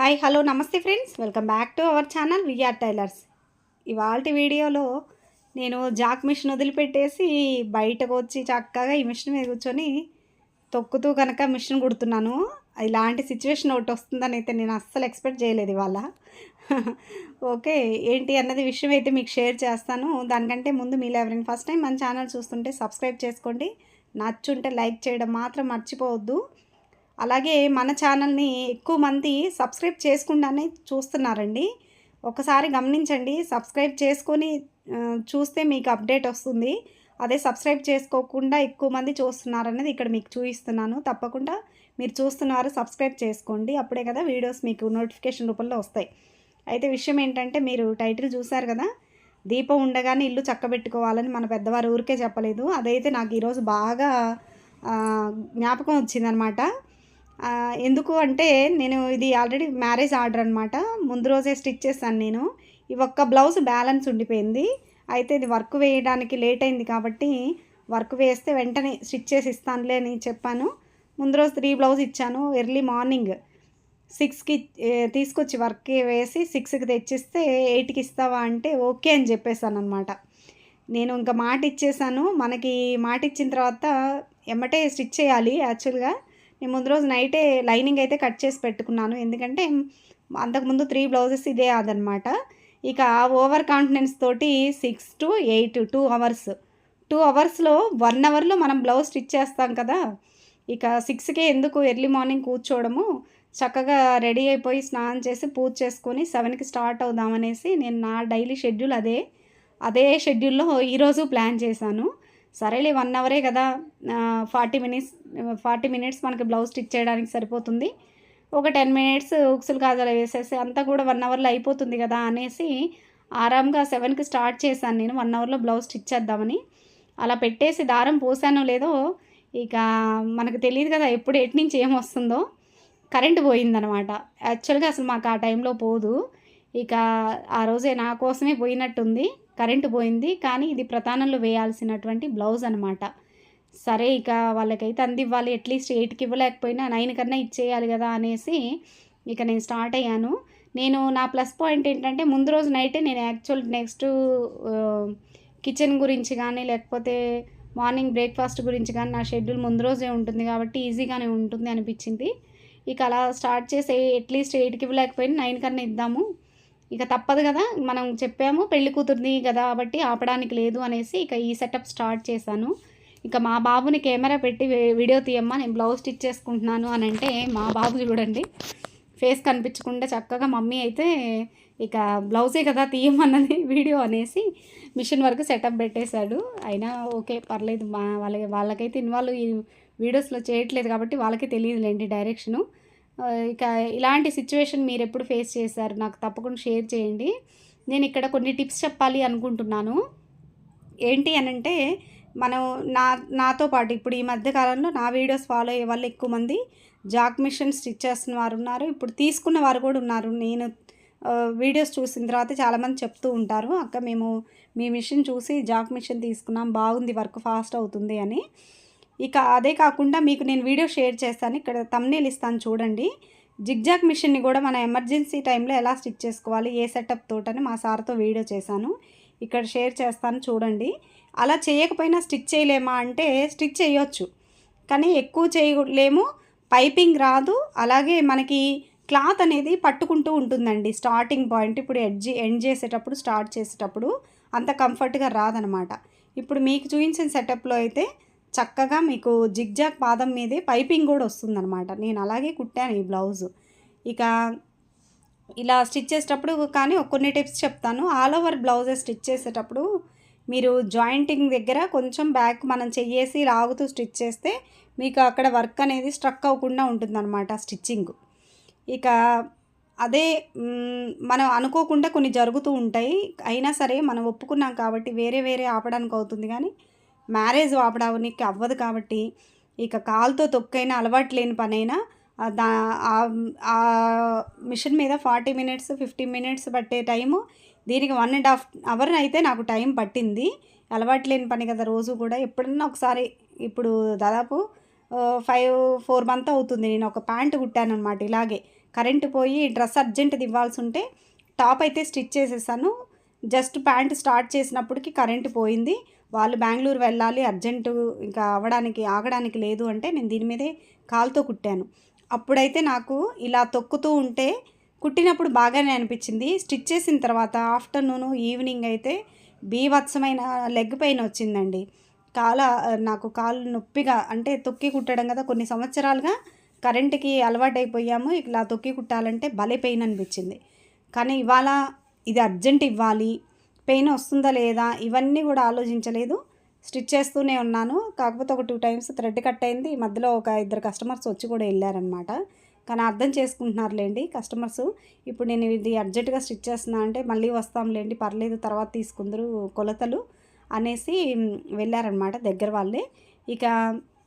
Hi hello namaste friends, welcome back to our channel VR tailors. ఇవాల్టి వీడియోలో నేను Jack machine వదిలిపెట్టేసి బయటకు వచ్చి చక్కగా ఈ మిషన్ మీద కూర్చొని తొక్కుతూ కనుక మిషన్ కుడుతున్నాను. ఇలాంటి సిచ్యువేషన్ ఒకటి వస్తుందని అయితే నేను అస్సలు ఎక్స్పెక్ట్ చేయలేదు ఇవాళ. ఓకే, ఏంటి అన్నది విషయం అయితే మీకు షేర్ చేస్తాను. దానికంటే ముందు మీరు ఎవరైనా ఫస్ట్ టైం మన ఛానల్ చూస్తుంటే సబ్స్క్రైబ్ చేసుకోండి, నచ్చుంటే లైక్ చేయడం మాత్రం మర్చిపోవద్దు. అలాగే మన ఛానల్ని ఎక్కువ మంది సబ్స్క్రైబ్ చేసుకుండానే చూస్తున్నారండి. ఒకసారి గమనించండి, సబ్స్క్రైబ్ చేసుకొని చూస్తే మీకు అప్డేట్ వస్తుంది. అదే సబ్స్క్రైబ్ చేసుకోకుండా ఎక్కువ మంది చూస్తున్నారనేది ఇక్కడ మీకు చూపిస్తున్నాను. తప్పకుండా మీరు చూస్తున్నారు, సబ్స్క్రైబ్ చేసుకోండి. అప్పుడే కదా వీడియోస్ మీకు నోటిఫికేషన్ రూపంలో వస్తాయి. అయితే విషయం ఏంటంటే, మీరు టైటిల్ చూసారు కదా, దీపం ఉండగానే ఇల్లు చక్కబెట్టుకోవాలని మన పెద్దవారు ఊరికే చెప్పలేదు. అదైతే నాకు ఈరోజు బాగా జ్ఞాపకం వచ్చిందనమాట. ఎందుకు అంటే, నేను ఇది ఆల్రెడీ మ్యారేజ్ ఆర్డర్ అనమాట. ముందు రోజే స్టిచ్ చేశాను నేను. ఈ ఒక్క బ్లౌజ్ బ్యాలెన్స్ ఉండిపోయింది. అయితే ఇది వర్క్ వేయడానికి లేట్ అయింది కాబట్టి వర్క్ వేస్తే వెంటనే స్టిచ్ చేసి ఇస్తానులే అని చెప్పాను. ముందు రోజు 3 బ్లౌజ్ ఇచ్చాను. ఎర్లీ మార్నింగ్ 6కి తీసుకొచ్చి వర్క్ వేసి 6కి తెచ్చిస్తే 8కి ఇస్తావా అంటే ఓకే అని చెప్పేశాను అనమాట. నేను ఇంకా మాట ఇచ్చేసాను. మనకి మాట ఇచ్చిన తర్వాత ఎమ్మటే స్టిచ్ చేయాలి. యాక్చువల్గా నేను ముందు రోజు నైటే లైనింగ్ అయితే కట్ చేసి పెట్టుకున్నాను. ఎందుకంటే అంతకుముందు 3 బ్లౌజెస్ ఇదే అదనమాట. ఇక ఓవర్ కాన్ఫిడెన్స్ తోటి 6 to 8 2 అవర్స్ 2 అవర్స్లో 1 అవర్లో మనం బ్లౌజ్ స్టిచ్ చేస్తాం కదా. ఇక 6కే ఎందుకు ఎర్లీ మార్నింగ్ కూర్చోవడము, చక్కగా రెడీ అయిపోయి స్నానం చేసి పూజ చేసుకొని 7కి స్టార్ట్ అవుదామనేసి నేను నా డైలీ షెడ్యూల్ అదే షెడ్యూల్లో ఈరోజు ప్లాన్ చేశాను. సరేలే 1 అవరే కదా, 40 మినిట్స్ మనకి బ్లౌజ్ స్టిచ్ చేయడానికి సరిపోతుంది. ఒక 10 మినిట్స్ ఉక్సులు కాజాలు వేసేసి అంతా కూడా 1 అవర్లో అయిపోతుంది కదా అనేసి ఆరాంగా 7కి స్టార్ట్ చేశాను నేను. 1 అవర్లో బ్లౌజ్ స్టిచ్ చేద్దామని అలా పెట్టేసి దారం పోసానో లేదో ఇక మనకు తెలియదు కదా ఎప్పుడు ఎటు నుంచి ఏమొస్తుందో. కరెంటు పోయిందనమాట. యాక్చువల్గా అసలు మాకు ఆ టైంలో పోదు. ఇక ఆ రోజే నా కోసమే పోయినట్టుంది. కరెంటు పోయింది, కానీ ఇది ప్రధానంలో వేయాల్సినటువంటి బ్లౌజ్ అనమాట. సరే, ఇక వాళ్ళకైతే అందివ్వాలి, అట్లీస్ట్ 8కి ఇవ్వలేకపోయినా 9 కన్నా ఇచ్చేయాలి కదా అనేసి ఇక నేను స్టార్ట్ అయ్యాను. నేను నా ప్లస్ పాయింట్ ఏంటంటే, ముందు రోజు నైటే నేను యాక్చువల్ నెక్స్ట్ కిచెన్ గురించి కానీ లేకపోతే మార్నింగ్ బ్రేక్ఫాస్ట్ గురించి కానీ నా షెడ్యూల్ ముందు రోజే ఉంటుంది కాబట్టి ఈజీగానే ఉంటుంది అనిపించింది. ఇక అలా స్టార్ట్ చేసి అట్లీస్ట్ 8కి ఇవ్వలేకపోయినా 9 కన్నా ఇద్దాము, ఇక తప్పదు కదా, మనం చెప్పాము పెళ్లి కూతురుది కదా కాబట్టి ఆపడానికి లేదు అనేసి ఇక ఈ సెటప్ స్టార్ట్ చేశాను. ఇక మా బాబుని కెమెరా పెట్టి వీడియో తీయమ్మా, నేను బ్లౌజ్ స్టిచ్ చేసుకుంటున్నాను అని అంటే మా బాబు చూడండి ఫేస్ కనిపించకుండా చక్కగా మమ్మీ అయితే ఇక బ్లౌజే కదా తీయమన్నది వీడియో అనేసి మిషన్ వరకు సెటప్ పెట్టేశాడు. అయినా ఓకే, పర్లేదు. వాళ్ళకైతే ఇన్వాల్వ్ ఈ వీడియోస్లో చేయట్లేదు కాబట్టి వాళ్ళకి తెలియదులేండి డైరెక్షను. ఇక ఇలాంటి సిచ్యువేషన్ మీరు ఎప్పుడు ఫేస్ చేశారు నాకు తప్పకుండా షేర్ చేయండి. నేను ఇక్కడ కొన్ని టిప్స్ చెప్పాలి అనుకుంటున్నాను. ఏంటి అనంటే, మనం నాతో పాటు ఇప్పుడు ఈ మధ్య కాలంలో నా వీడియోస్ ఫాలో అయ్యే వాళ్ళు ఎక్కువ మంది జాక్ మిషన్ స్టిచ్ చేస్తున్న వారు ఉన్నారు, ఇప్పుడు తీసుకున్న వారు కూడా ఉన్నారు. నేను వీడియోస్ చూసిన తర్వాత చాలామంది చెప్తూ ఉంటారు, అక్క మేము మీ మిషన్ చూసి జాక్ మిషన్ తీసుకున్నాం, బాగుంది, వర్క్ ఫాస్ట్ అవుతుంది అని. ఇక అదే కాకుండా మీకు నేను వీడియో షేర్ చేస్తాను, ఇక్కడ థంబ్నెయిల్ ఇస్తాను చూడండి. జిగ్జాగ్ మిషన్ని కూడా మన ఎమర్జెన్సీ టైంలో ఎలా స్టిచ్ చేసుకోవాలి, ఏ సెటప్ తోటని మా సార్తో వీడియో చేశాను, ఇక్కడ షేర్ చేస్తాను చూడండి. అలా చేయకపోయినా స్టిచ్ చేయలేమా అంటే స్టిచ్ చేయొచ్చు, కానీ ఎక్కువ చేయలేము, పైపింగ్ రాదు. అలాగే మనకి క్లాత్ అనేది పట్టుకుంటూ ఉంటుందండి. స్టార్టింగ్ పాయింట్ ఇప్పుడు ఎండ్ చేసేటప్పుడు స్టార్ట్ చేసేటప్పుడు అంత కంఫర్ట్గా రాదనమాట. ఇప్పుడు మీకు చూపించిన సెటప్లో అయితే చక్కగా మీకు జిగ్జాగ్ పాదం మీదే పైపింగ్ కూడా వస్తుందన్నమాట. నేను అలాగే కుట్టాను ఈ బ్లౌజు. ఇక ఇలా స్టిచ్ చేసేటప్పుడు కానీ కొన్ని టిప్స్ చెప్తాను. ఆల్ ఓవర్ బ్లౌజెస్ స్టిచ్ చేసేటప్పుడు మీరు జాయింటింగ్ దగ్గర కొంచెం బ్యాక్ మనం చెయ్యేసి లాగుతూ స్టిచ్ చేస్తే మీకు అక్కడ వర్క్ అనేది స్ట్రక్ అవ్వకుండా ఉంటుందన్నమాట స్టిచ్చింగ్. ఇక అదే మనం అనుకోకుండా కొన్ని జరుగుతూ ఉంటాయి. అయినా సరే మనం ఒప్పుకున్నాం కాబట్టి వేరే ఆపడానికి అవుతుంది, కానీ మ్యారేజ్ ఆపడానికి అవ్వదు కాబట్టి ఇక కాలుతో తొక్కైనా అలవాటు లేని పనైనా ఆ మిషన్ మీద 40 మినిట్స్ 15 మినిట్స్ పట్టే టైము దీనికి 1.5 అవర్ అయితే నాకు టైం పట్టింది. అలవాటు లేని పని కదా, రోజు కూడా ఎప్పుడన్నా ఒకసారి. ఇప్పుడు దాదాపు 4 మంత్ అవుతుంది నేను ఒక ప్యాంటు కుట్టాను అనమాట ఇలాగే. కరెంటు పోయి డ్రెస్ అర్జెంట్ది ఇవ్వాల్సి ఉంటే టాప్ అయితే స్టిచ్ చేసేసాను. జస్ట్ ప్యాంట్ స్టార్ట్ చేసినప్పటికి కరెంటు పోయింది. వాళ్ళు బెంగుళూరు వెళ్ళాలి అర్జెంటు, ఇంకా ఆగడానికి లేదు అంటే నేను దీని మీదే కాలుతో కుట్టాను. అప్పుడైతే నాకు ఇలా తొక్కుతూ ఉంటే కుట్టినప్పుడు బాగానే అనిపించింది. స్టిచ్ చేసిన తర్వాత ఆఫ్టర్నూను ఈవినింగ్ అయితే బీభత్సమైన లెగ్ పెయిన్ వచ్చిందండి. నాకు కాలు నొప్పిగా, అంటే తొక్కి కుట్టడం కదా, కొన్ని సంవత్సరాలుగా కరెంటుకి అలవాటైపోయాము. ఇలా తొక్కి కుట్టాలంటే భలే పెయిన్ అనిపించింది. కానీ ఇవాళ ఇది అర్జెంట్ ఇవ్వాలి, పెయిన్ వస్తుందా లేదా ఇవన్నీ కూడా ఆలోచించలేదు. స్టిచ్ చేస్తూనే ఉన్నాను. కాకపోతే ఒక 2 టైమ్స్ థ్రెడ్ కట్ అయింది. ఈ మధ్యలో ఒక 2 కస్టమర్స్ వచ్చి కూడా వెళ్ళారనమాట. కానీ అర్థం చేసుకుంటున్నారులేండి కస్టమర్స్. ఇప్పుడు నేను ఇది అర్జెంటుగా స్టిచ్ చేస్తున్నా అంటే మళ్ళీ వస్తాంలేండి, పర్లేదు తర్వాత తీసుకుందరు కొలతలు అనేసి వెళ్ళారనమాట దగ్గర వాళ్ళే. ఇక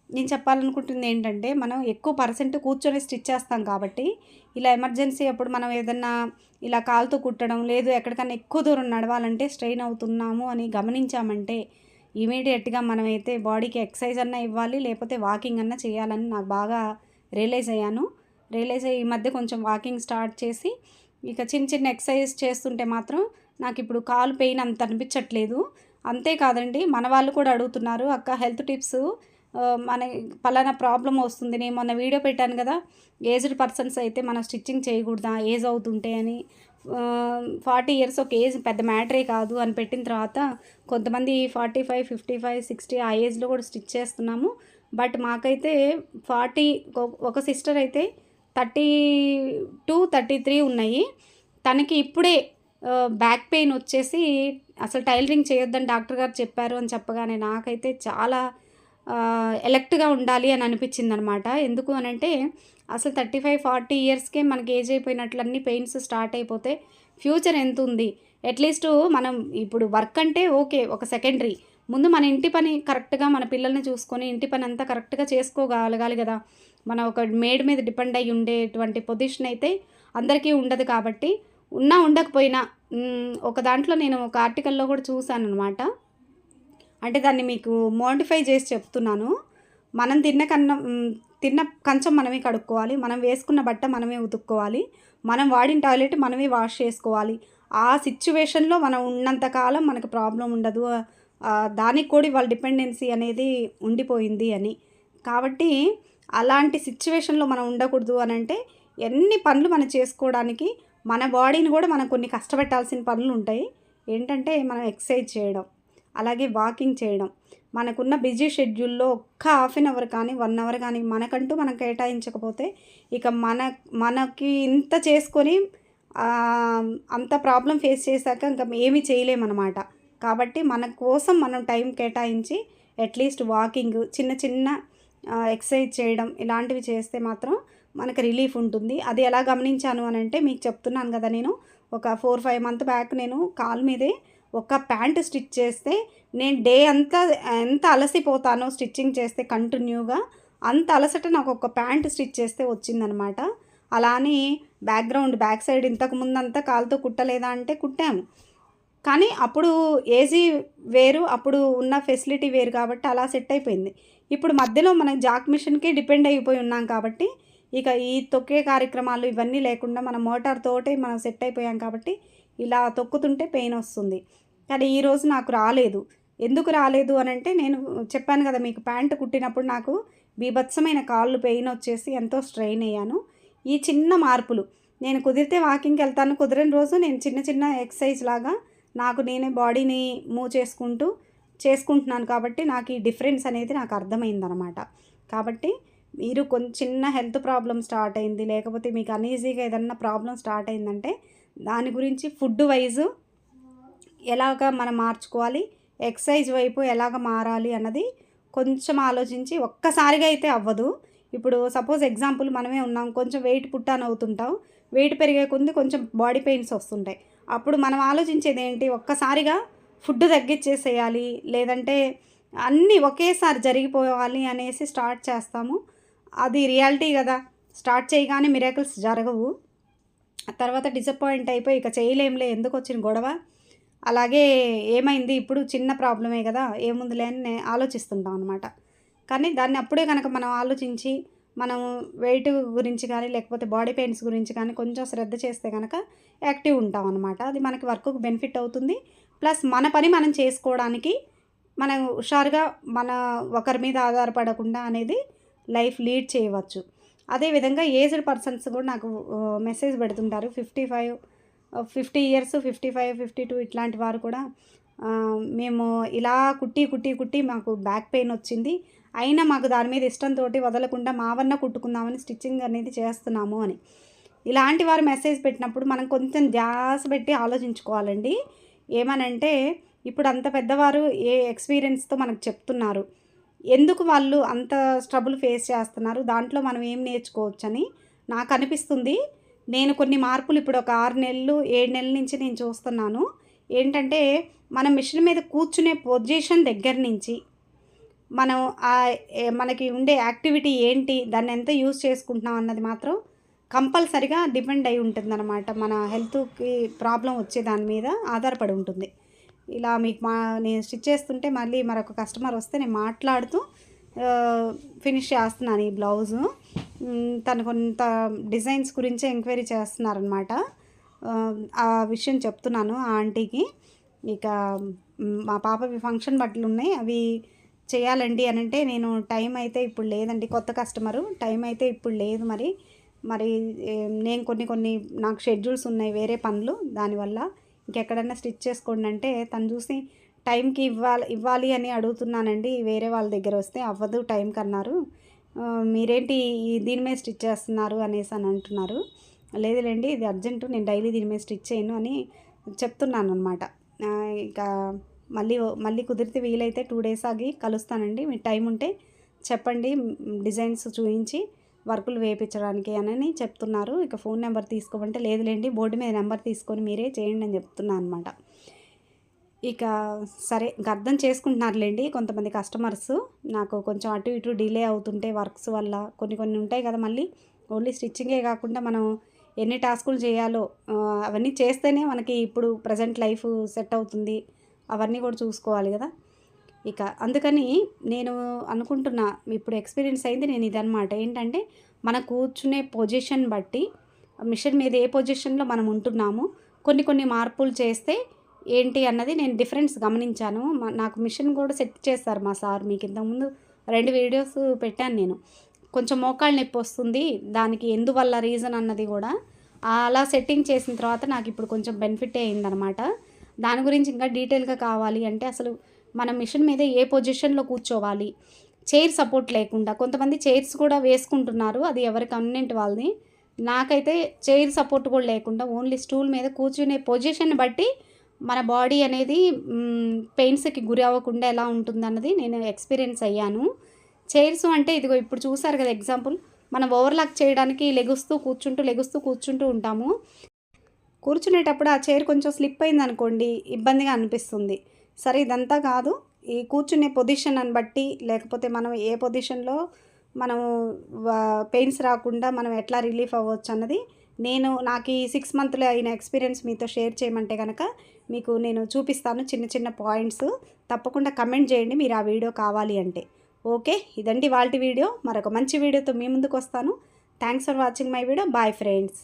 నేను చెప్పాలనుకుంటుంది ఏంటంటే, మనం ఎక్కువ పర్సెంట్ కూర్చొని స్టిచ్ చేస్తాం కాబట్టి ఇలా ఎమర్జెన్సీ అప్పుడు మనం ఏదన్నా ఇలా కాలుతో కుట్టడం, లేదు ఎక్కడికన్నా ఎక్కువ దూరం నడవాలంటే స్ట్రెయిన్ అవుతున్నాము అని గమనించామంటే ఇమీడియట్గా మనమైతే బాడీకి ఎక్సర్సైజ్ అన్నా ఇవ్వాలి, లేకపోతే వాకింగ్ అన్నా చేయాలని నాకు బాగా రియలైజ్ అయ్యి ఈ మధ్య కొంచెం వాకింగ్ స్టార్ట్ చేసి ఇక చిన్న చిన్న ఎక్సర్సైజ్ చేస్తుంటే మాత్రం నాకు ఇప్పుడు కాలు పెయిన్ అంత అనిపించట్లేదు. అంతేకాదండి, మన వాళ్ళు కూడా అడుగుతున్నారు, అక్క హెల్త్ టిప్స్, మన పలానా ప్రాబ్లం వస్తుంది, నేను మొన్న వీడియో పెట్టాను కదా, ఏజ్డ్ పర్సన్స్ అయితే మనం స్టిచ్చింగ్ చేయకూడదా ఏజ్ అవుతుంటే అని. 40 ఇయర్స్ ఒక ఏజ్ పెద్ద మ్యాటరే కాదు అని పెట్టిన తర్వాత కొంతమంది 45, 55, 60 ఆ ఏజ్లో కూడా స్టిచ్ చేస్తున్నాము. బట్ మాకైతే 40, ఒక సిస్టర్ అయితే 32, 33 ఉన్నాయి. తనకి ఇప్పుడే బ్యాక్ పెయిన్ వచ్చేసి అసలు టైలరింగ్ చేయొద్దని డాక్టర్ గారు చెప్పారు అని చెప్పగానే నాకైతే చాలా ఎలెక్ట్గా ఉండాలి అని అనిపించింది అనమాట. ఎందుకు అనంటే అసలు 35, 40 ఇయర్స్కే మనకి ఏజ్ అయిపోయినట్లు అన్ని పెయిన్స్ స్టార్ట్ అయిపోతే ఫ్యూచర్ ఎంత ఉంది? అట్లీస్ట్ మనం ఇప్పుడు వర్క్ అంటే ఓకే, ఒక సెకండరీ. ముందు మన ఇంటి పని కరెక్ట్గా, మన పిల్లల్ని చూసుకొని ఇంటి పని అంతా కరెక్ట్గా చేసుకోగలగాలి కదా. మనం ఒక మేడ్ మీద డిపెండ్ అయ్యి ఉండేటువంటి పొజిషన్ అయితే అందరికీ ఉండదు. కాబట్టి ఉండకపోయినా ఒక దాంట్లో నేను ఒక ఆర్టికల్లో కూడా చూశాను అనమాట. అంటే దాన్ని మీకు మోడిఫై చేసి చెప్తున్నాను. మనం తిన్న కంచం మనమే కడుక్కోవాలి, మనం వేసుకున్న బట్ట మనమే ఉతుక్కోవాలి, మనం వాడిన టాయిలెట్ మనమే వాష్ చేసుకోవాలి. ఆ సిచ్యువేషన్లో మనం ఉన్నంతకాలం మనకు ప్రాబ్లం ఉండదు. దానికి కూడా వాళ్ళ డిపెండెన్సీ అనేది ఉండిపోయింది అని. కాబట్టి అలాంటి సిచ్యువేషన్లో మనం ఉండకూడదు అని అంటే ఎన్ని పనులు మనం చేసుకోవడానికి మన బాడీని కూడా మనం కొన్ని కష్టపెట్టాల్సిన పనులు ఉంటాయి. ఏంటంటే మనం ఎక్సర్సైజ్ చేయడం, అలాగే వాకింగ్ చేయడం. మనకున్న బిజీ షెడ్యూల్లో ఒక్క హాఫ్ అన్ అవర్ కానీ 1 అవర్ కానీ మనకంటూ మనం కేటాయించకపోతే ఇక మనకి ఇంత చేసుకొని అంత ప్రాబ్లం ఫేస్ చేశాక ఇంకా ఏమీ చేయలేమన్నమాట. కాబట్టి మన కోసం మనం టైం కేటాయించి అట్లీస్ట్ వాకింగ్, చిన్న చిన్న ఎక్సర్సైజ్ చేయడం ఇలాంటివి చేస్తే మాత్రం మనకు రిలీఫ్ ఉంటుంది. అది ఎలా గమనించాను అని అంటే మీకు చెప్తున్నాను కదా, నేను ఒక 4-5 మంత్ బ్యాక్ నేను కాలు మీదే ఒక ప్యాంట్ స్టిచ్ చేస్తే నేను డే అంతా ఎంత అలసిపోతానో స్టిచ్చింగ్ చేస్తే కంటిన్యూగా, అంత అలసట నాకు ఒక ప్యాంట్ స్టిచ్ చేస్తే వచ్చిందనమాట. అలా అని బ్యాక్ సైడ్ ఇంతకుముందంతా కాలుతో కుట్టలేదా అంటే కుట్టాము. కానీ అప్పుడు ఏజీ వేరు, అప్పుడు ఉన్న ఫెసిలిటీ వేరు కాబట్టి అలా సెట్ అయిపోయింది. ఇప్పుడు మధ్యలో మనం జాక్ మిషన్కి డిపెండ్ అయిపోయి ఉన్నాం కాబట్టి ఇక ఈ తొక్కే కార్యక్రమాలు ఇవన్నీ లేకుండా మనం మోటార్ తోటే మనం సెట్ అయిపోయాం కాబట్టి ఇలా తొక్కుతుంటే పెయిన్ వస్తుంది. కానీ ఈరోజు నాకు రాలేదు. ఎందుకు రాలేదు అని అంటే, నేను చెప్పాను కదా మీకు, ప్యాంటు కుట్టినప్పుడు నాకు బీభత్సమైన కాళ్ళు పెయిన్ వచ్చేసి ఎంతో స్ట్రెయిన్ అయ్యాను. ఈ చిన్న మార్పులు, నేను కుదిరితే వాకింగ్కి వెళ్తాను, కుదిరిన రోజు నేను చిన్న చిన్న ఎక్సర్సైజ్ లాగా నాకు నేనే బాడీని మూవ్ చేసుకుంటున్నాను కాబట్టి నాకు ఈ డిఫరెన్స్ అనేది నాకు అర్థమైందనమాట. కాబట్టి మీరు చిన్న హెల్త్ ప్రాబ్లం స్టార్ట్ అయింది, లేకపోతే మీకు అన్ఈజీగా ఏదన్నా ప్రాబ్లం స్టార్ట్ అయిందంటే దాని గురించి ఫుడ్ వైజు ఎలాగ మనం మార్చుకోవాలి, ఎక్సర్సైజ్ వైపు ఎలాగ మారాలి అన్నది కొంచెం ఆలోచించి, ఒక్కసారిగా అయితే అవ్వదు. ఇప్పుడు సపోజ్ ఎగ్జాంపుల్ మనమే ఉన్నాం, కొంచెం వెయిట్ పుట్టాన్ అవుతుంటాం, వెయిట్ పెరిగే కొద్ది కొంచెం బాడీ పెయిన్స్ వస్తుంటాయి. అప్పుడు మనం ఆలోచించేది ఏంటి, ఒక్కసారిగా ఫుడ్ తగ్గించేసేయాలి, లేదంటే అన్నీ ఒకేసారి జరిగిపోవాలి అనేసి స్టార్ట్ చేస్తాము. అది రియాలిటీ కదా, స్టార్ట్ చేయగానే మిరాకిల్స్ జరగవు. తర్వాత డిసప్పాయింట్ అయిపోయి ఇక చేయలేంలే, ఎందుకు వచ్చిన గొడవ, అలాగే ఏమైంది ఇప్పుడు చిన్న ప్రాబ్లమే కదా ఏముందిలే అని ఆలోచిస్తుంటాం అనమాట. కానీ దాన్ని అప్పుడే కనుక మనం ఆలోచించి మనం వెయిట్ గురించి కానీ లేకపోతే బాడీ పెయిన్స్ గురించి కానీ కొంచెం శ్రద్ధ చేస్తే కనుక యాక్టివ్ ఉంటాం అనమాట. అది మనకి వర్క్‌కు బెనిఫిట్ అవుతుంది. ప్లస్ మన పని మనం చేసుకోవడానికి మనం హుషారుగా మన ఒకరి మీద ఆధారపడకుండా అనేది లైఫ్ లీడ్ చేయవచ్చు. అదేవిధంగా ఏజ్డ్ పర్సన్స్ కూడా నాకు మెసేజ్ పెడుతుంటారు. 55 50 ఇయర్స్, 55, 52 ఇట్లాంటి వారు కూడా మేము ఇలా కుట్టి మాకు బ్యాక్ పెయిన్ వచ్చింది. అయినా మాకు దాని మీద ఇష్టంతోటి వదలకుండా మావన్నా కుట్టుకుందామని స్టిచ్చింగ్ అనేది చేస్తున్నాము అని. ఇలాంటి వారు మెసేజ్ పెట్టినప్పుడు మనం కొంచెం ధ్యాస పెట్టి ఆలోచించుకోవాలండి. ఏమనంటే ఇప్పుడు అంత పెద్దవారు ఏ ఎక్స్‌పీరియన్స్‌తో మనకు చెప్తున్నారు. ఎందుకు వాళ్ళు అంత స్ట్రగుల్ ఫేస్ చేస్తున్నారు? దాంట్లో మనం ఏం నేర్చుకోవచ్చని నాకనిపిస్తుంది. నేను కొన్ని మార్పులు ఇప్పుడు ఒక 6 నెలలు, 7 నెలల నుంచి నేను చూస్తున్నాను. ఏంటంటే మనం మిషన్ మీద కూర్చునే పొజిషన్ దగ్గర నుంచి మనం మనకి ఉండే యాక్టివిటీ ఏంటి? దాన్ని ఎంత యూజ్ చేసుకుంటున్నాం అన్నది మాత్రం కంపల్సరీగా డిపెండ్ అయి ఉంటుందన్నమాట. మన హెల్త్‌కి ప్రాబ్లమ్ వచ్చే దాని మీద ఆధారపడి ఉంటుంది. ఇలా మీకు నేను స్టిచ్ చేస్తుంటే మళ్ళీ మరొక కస్టమర్ వస్తే నేను మాట్లాడుతూ ఫినిష్ చేస్తున్నాను ఈ బ్లౌజు. తను కొంత డిజైన్స్ గురించే ఎంక్వైరీ చేస్తున్నారనమాట. ఆ విషయం చెప్తున్నాను ఆ ఆంటీకి. ఇక మా పాపవి ఫంక్షన్ బట్టలు ఉన్నాయి, అవి చేయాలండి అనంటే నేను టైం అయితే ఇప్పుడు లేదండి, కొత్త కస్టమరు, టైం అయితే ఇప్పుడు లేదు మరి నేను కొన్ని నాకు షెడ్యూల్స్ ఉన్నాయి వేరే పనులు, దానివల్ల ఇంకెక్కడన్నా స్టిచ్ చేసుకోండి అంటే తను చూసి టైంకి ఇవ్వాలి అని అడుగుతున్నానండి. వేరే వాళ్ళ దగ్గర వస్తే అవ్వదు టైంకి అన్నారు. మీరేంటి దీని మీద స్టిచ్ చేస్తున్నారు అనేసి అని అంటున్నారు. లేదులేండి ఇది అర్జెంటు, నేను డైలీ దీని మీద స్టిచ్ చేయను అని చెప్తున్నాను అనమాట. ఇక మళ్ళీ కుదిరితే వీలైతే 2 డేస్ ఆగి కలుస్తానండి. మీకు టైం ఉంటే చెప్పండి, డిజైన్స్ చూయించి వర్కులు వేయించడానికి అని చెప్తున్నారు. ఇక ఫోన్ నెంబర్ తీసుకోమంటే లేదులేండి బోర్డు మీద నెంబర్ తీసుకొని మీరే చేయండి అని చెప్తున్నాను అనమాట. ఇక సరే అర్థం చేసుకుంటున్నారులేండి కొంతమంది కస్టమర్స్. నాకు కొంచెం అటు ఇటు డిలే అవుతుంటే వర్క్స్ వల్ల కొన్ని ఉంటాయి కదా, మళ్ళీ ఓన్లీ స్టిచ్చింగే కాకుండా మనం ఎన్ని టాస్కులు చేయాలో అవన్నీ చేస్తేనే మనకి ఇప్పుడు ప్రజెంట్ లైఫ్ సెట్ అవుతుంది. అవన్నీ కూడా చూసుకోవాలి కదా. ఇక అందుకని నేను అనుకుంటున్నా, ఇప్పుడు ఎక్స్పీరియన్స్ అయింది నేను ఇదనమాట. ఏంటంటే మన కూర్చునే పొజిషన్ బట్టి మిషన్ మీద ఏ పొజిషన్లో మనం ఉంటున్నాము, కొన్ని మార్పులు చేస్తే ఏంటి అన్నది నేను డిఫరెన్స్ గమనించాను. నాకు మిషన్ కూడా సెట్ చేస్తారు మా సార్. మీకు ఇంతకుముందు 2 వీడియోస్ పెట్టాను నేను. కొంచెం మోకాళ్ళ నొప్పి వస్తుంది, దానికి ఎందువల్ల రీజన్ అన్నది కూడా అలా సెట్టింగ్ చేసిన తర్వాత నాకు ఇప్పుడు కొంచెం బెనిఫిటే అయిందనమాట. దాని గురించి ఇంకా డీటెయిల్గా కావాలి అంటే అసలు మనం మిషన్ మీద ఏ పొజిషన్లో కూర్చోవాలి, చైర్ సపోర్ట్ లేకుండా కొంతమంది చైర్స్ కూడా వేసుకుంటున్నారు, అది ఎవరి కన్వీనియంట్ వాళ్ళది. నాకైతే చైర్ సపోర్ట్ కూడా లేకుండా ఓన్లీ స్టూల్ మీద కూర్చునే పొజిషన్ బట్టి మన బాడీ అనేది పెయిన్స్కి గురి అవ్వకుండా ఎలా ఉంటుందన్నది నేను ఎక్స్పీరియన్స్ అయ్యాను. చైర్స్ అంటే ఇదిగో ఇప్పుడు చూసారు కదా ఎగ్జాంపుల్, మనం ఓవర్లాక్ చేయడానికి లెగుస్తూ కూర్చుంటూ ఉంటాము. కూర్చునేటప్పుడు ఆ చైర్ కొంచెం స్లిప్ అయింది అనుకోండి, ఇబ్బందిగా అనిపిస్తుంది. సరే ఇదంతా కాదు, ఈ కూర్చునే పొజిషన్ని బట్టి లేకపోతే మనం ఏ పొజిషన్లో మనం పెయిన్స్ రాకుండా మనం ఎట్లా రిలీఫ్ అవ్వచ్చు అన్నది నాకు ఈ 6 మంత్లో అయిన ఎక్స్పీరియన్స్ మీతో షేర్ చేయమంటే కనుక మీకు నేను చూపిస్తాను చిన్న పాయింట్స్. తప్పకుండా కమెంట్ చేయండి మీరు ఆ వీడియో కావాలి అంటే. ఓకే, ఇదండి ఇవాల్టి వీడియో. మరొక మంచి వీడియోతో మీ ముందుకు వస్తాను. Thanks for watching my video. Bye friends.